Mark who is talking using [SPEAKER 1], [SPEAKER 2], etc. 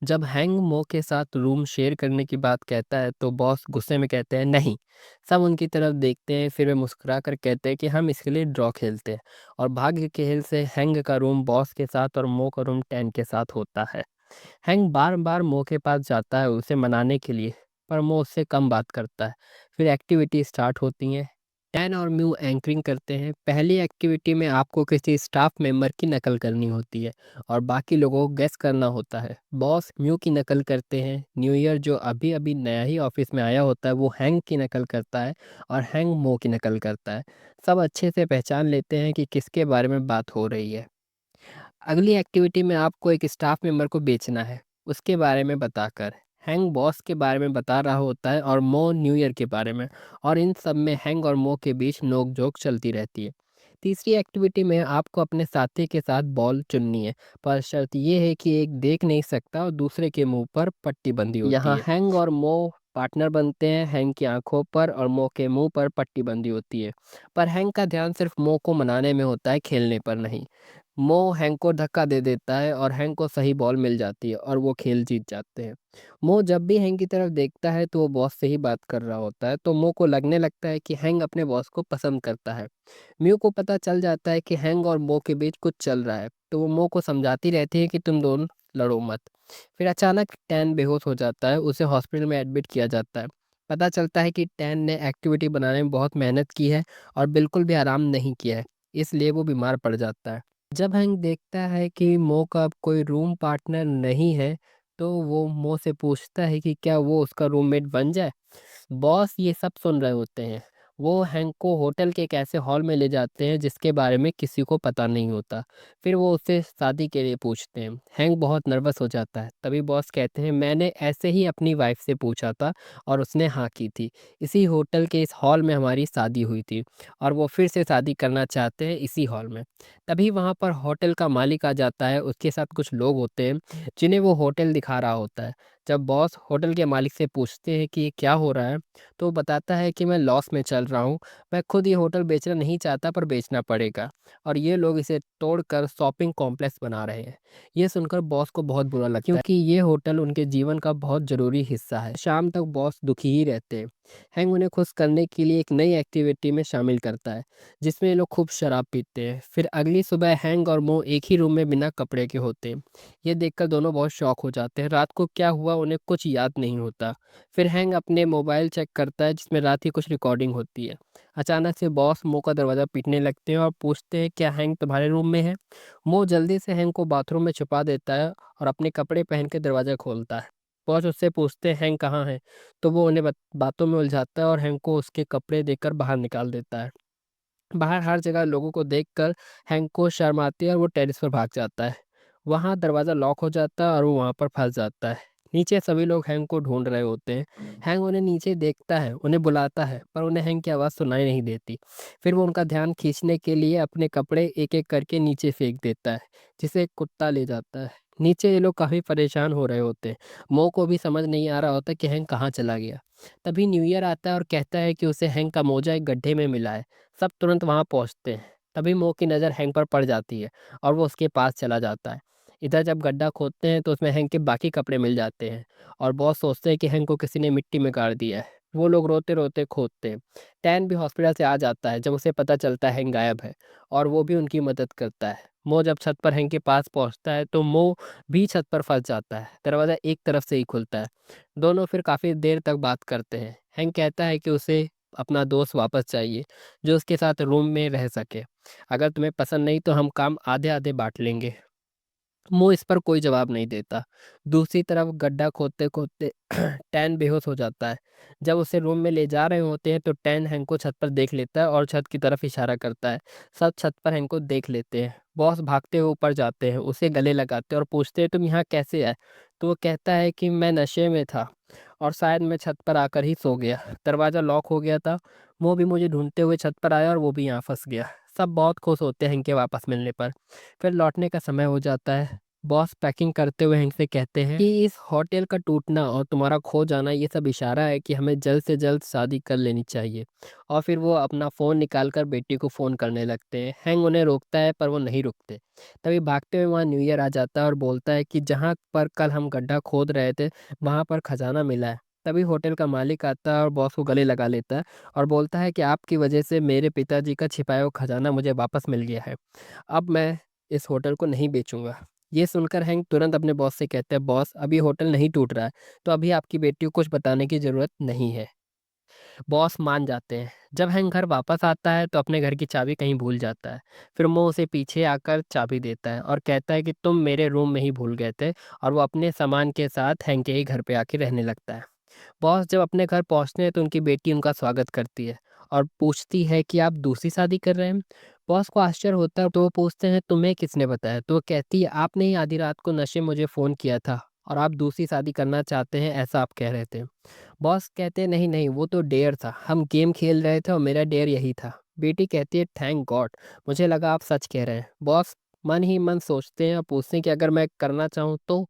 [SPEAKER 1] जब हैंग मो के साथ रूम शेयर करने की बात कहता है तो बॉस गुस्से में कहते हैं नहीं। सब उनकी तरफ देखते हैं, फिर वे मुस्कुरा कर कहते हैं कि हम इसके लिए ड्रॉ खेलते हैं। और भाग्य के खेल से हैंग का रूम बॉस के साथ और मो का रूम टैन के साथ होता है। हैंक बार-बार मो के पास जाता है उसे मनाने के लिए, पर मो उससे कम बात करता है। फिर एक्टिविटी स्टार्ट होती हैं। डैन और म्यू एंकरिंग करते हैं। पहली एक्टिविटी में आपको किसी स्टाफ मेंबर की नकल करनी होती है और बाकी लोगों को गेस करना होता है। बॉस म्यू की नकल करते हैं। न्यू ईयर जो अभी-अभी नया ही ऑफिस में आया होता है वो हैंक की नकल करता है और हैंक मो की नकल करता है। सब अच्छे से पहचान लेते हैं कि किसके बारे में बात हो रही है। अगली एक्टिविटी में आपको एक स्टाफ मेंबर को बेचना है, उसके बारे में बताकर। हैंक बॉस के बारे में बता रहा होता है और मो न्यू ईयर के बारे में, और इन सब में हैंक और मो के बीच नोक-झोंक चलती रहती है। तीसरी एक्टिविटी में आपको अपने साथी के साथ बॉल चुननी है, पर शर्त ये है कि एक देख नहीं सकता और दूसरे के मुंह पर पट्टी बंधी होती
[SPEAKER 2] यहाँ
[SPEAKER 1] है। हैंक और मो पार्टनर बनते हैं। हैंक की आंखों पर और मो के मुंह पर पट्टी बंधी होती है, पर हैंक का ध्यान सिर्फ मो को मनाने में होता है, खेलने पर नहीं। मो हैंक को धक्का दे देता है और हैंक को सही बॉल मिल जाती है और वो खेल जीत जाते हैं। मो जब भी हैंक की तरफ देखता है तो वो बॉस से ही बात कर रहा होता है, तो मो को लगने लगता है कि हैंक अपने बॉस को पसंद करता है। म्यू को पता चल जाता है कि हैंक और मो के बीच कुछ चल रहा है, तो वो मो को समझाती रहती है कि तुम दोनों लड़ो मत। फिर अचानक टैन बेहोश हो जाता है, उसे हॉस्पिटल में एडमिट किया जाता है। पता चलता है कि टैन ने एक्टिविटी बनाने में बहुत मेहनत की है और बिल्कुल भी आराम नहीं किया है, इसलिए वो बीमार पड़ जाता है। जब हैंक देखता है कि मो का अब कोई रूम पार्टनर नहीं है, तो वो मो से पूछता है कि क्या वो उसका रूममेट बन जाए। बॉस ये सब सुन रहे होते हैं। वो हैंक को होटल के एक ऐसे हॉल में ले जाते हैं जिसके बारे में किसी को पता नहीं होता। फिर वो उससे शादी के लिए पूछते हैं। हैंक बहुत नर्वस हो जाता है। तभी बॉस कहते हैं मैंने ऐसे ही अपनी वाइफ से पूछा था और उसने हाँ की थी। इसी होटल के इस हॉल में हमारी शादी हुई थी और वो फिर से शादी करना चाहते हैं इसी हॉल में। तभी वहाँ पर होटल का मालिक आ जाता है, उसके साथ कुछ लोग होते हैं जिन्हें वो होटल दिखा रहा होता है। जब बॉस होटल के मालिक से पूछते हैं कि ये क्या हो रहा है, तो वो बताता है कि मैं लॉस में चल रहा हूँ। मैं खुद ये होटल बेचना नहीं चाहता पर बेचना पड़ेगा और ये लोग इसे तोड़कर शॉपिंग कॉम्प्लेक्स बना रहे हैं। ये सुनकर बॉस को बहुत बुरा लगता है क्योंकि ये होटल उनके जीवन का बहुत ज़रूरी हिस्सा है। शाम तक बॉस दुखी ही रहते हैं। हैंग उन्हें खुश करने के लिए एक नई एक्टिविटी में शामिल करता है जिसमें ये लोग खूब शराब पीते हैं। फिर अगली सुबह हैंग और मो एक ही रूम में बिना कपड़े के होते हैं। ये देखकर दोनों बहुत शॉक हो जाते हैं। रात को क्या हुआ उन्हें कुछ याद नहीं होता। फिर हैंग अपने मोबाइल चेक करता है जिसमें रात की कुछ रिकॉर्डिंग होती है। अचानक से बॉस मो का दरवाज़ा पीटने लगते हैं और पूछते हैं क्या हैंग तुम्हारे रूम में है। मो जल्दी से हैंग को बाथरूम में छुपा देता है और अपने कपड़े पहन के दरवाज़ा खोलता है। बॉस उससे पूछते हैं हैंग कहाँ है, तो वो उन्हें बातों में उलझाता है और हैंग को उसके कपड़े देकर बाहर निकाल देता है। बाहर हर जगह लोगों को देखकर हैंक को शर्म आती है और वो टेरेस पर भाग जाता है। वहाँ दरवाज़ा लॉक हो जाता है और वो वहाँ पर फंस जाता है। नीचे सभी लोग हैंक को ढूंढ रहे होते हैं। हैंक उन्हें नीचे देखता है, उन्हें बुलाता है, पर उन्हें हैंक की आवाज़ सुनाई नहीं देती। फिर वो उनका ध्यान खींचने के लिए अपने कपड़े एक-एक करके नीचे फेंक देता है, जिसे एक कुत्ता ले जाता है। नीचे ये लोग काफ़ी परेशान हो रहे होते हैं। मो को भी समझ नहीं आ रहा होता कि हैंक कहाँ चला गया। तभी न्यू ईयर आता है और कहता है कि उसे हैंक का मोजा एक गड्ढे में मिला है। सब तुरंत वहाँ पहुँचते हैं। तभी मो की नज़र हैंक पर पड़ जाती है और वो उसके पास चला जाता है। इधर जब गड्ढा खोदते हैं तो उसमें हैंक के बाकी कपड़े मिल जाते हैं और बॉस सोचते हैं कि हैंक को किसी ने मिट्टी में गाड़ दिया है। वो लोग रोते-रोते खोदते हैं। टैन भी हॉस्पिटल से आ जाता है जब उसे पता चलता है हैंक गायब है, और वो भी उनकी मदद करता है। मो जब छत पर हैंक के पास पहुँचता है तो मो भी छत पर फँस जाता है। दरवाज़ा एक तरफ से ही खुलता है। दोनों फिर काफ़ी देर तक बात करते हैं। हैंक कहता है कि उसे अपना दोस्त वापस चाहिए, जो उसके साथ रूम में रह सके। अगर तुम्हें पसंद नहीं तो हम काम आधे-आधे बाँट लेंगे। वो इस पर कोई जवाब नहीं देता। दूसरी तरफ गड्ढा खोदते-खोदते टैन बेहोश हो जाता है। जब उसे रूम में ले जा रहे होते हैं तो टैन हैंक को छत पर देख लेता है और छत की तरफ इशारा करता है। सब छत पर हैंक को देख लेते हैं। बॉस भागते हुए ऊपर जाते हैं, उसे गले लगाते हैं और पूछते हैं तुम यहाँ कैसे आए? तो वो कहता है कि मैं नशे में था और शायद मैं छत पर आकर ही सो गया। दरवाज़ा लॉक हो गया था। वो भी मुझे ढूँढते हुए छत पर आया और वो भी यहाँ फँस गया। सब बहुत खुश होते हैं हैंक के वापस मिलने पर। फिर लौटने का समय हो जाता है। बॉस पैकिंग करते हुए हैंक से कहते हैं कि इस होटल का टूटना और तुम्हारा खो जाना ये सब इशारा है कि हमें जल्द से जल्द शादी कर लेनी चाहिए। और फिर वो अपना फ़ोन निकाल कर बेटी को फ़ोन करने लगते हैं। हैंक उन्हें रोकता है पर वो नहीं रुकते। तभी भागते हुए वहाँ न्यू ईयर आ जाता है और बोलता है कि जहाँ पर कल हम गड्ढा खोद रहे थे वहाँ पर खजाना मिला है। तभी होटल का मालिक आता है और बॉस को गले लगा लेता है और बोलता है कि आपकी वजह से मेरे पिताजी का छिपाया हुआ खजाना मुझे वापस मिल गया है। अब मैं इस होटल को नहीं बेचूंगा। ये सुनकर हैंक तुरंत अपने बॉस से कहते हैं, बॉस अभी होटल नहीं टूट रहा है, तो अभी आपकी बेटी को कुछ बताने की ज़रूरत नहीं है। बॉस मान जाते हैं। जब हैंक घर वापस आता है तो अपने घर की चाबी कहीं भूल जाता है। फिर वो उसे पीछे आकर चाबी देता है और कहता है कि तुम मेरे रूम में ही भूल गए थे, और वो अपने सामान के साथ हैंक के ही घर पे आके रहने लगता है। बॉस जब अपने घर पहुंचते हैं तो उनकी बेटी उनका स्वागत करती है और पूछती है कि आप दूसरी शादी कर रहे हैं। बॉस को आश्चर्य होता है तो वो पूछते हैं तुम्हें किसने बताया, तो वो कहती है आपने ही आधी रात को नशे में मुझे फ़ोन किया था और आप दूसरी शादी करना चाहते हैं ऐसा आप कह रहे थे। बॉस कहते हैं नहीं नहीं, वो तो डेयर था, हम गेम खेल रहे थे और मेरा डेयर यही था। बेटी कहती है थैंक गॉड, मुझे लगा आप सच कह रहे हैं। बॉस मन ही मन सोचते हैं और पूछते हैं कि अगर मैं करना चाहूँ तो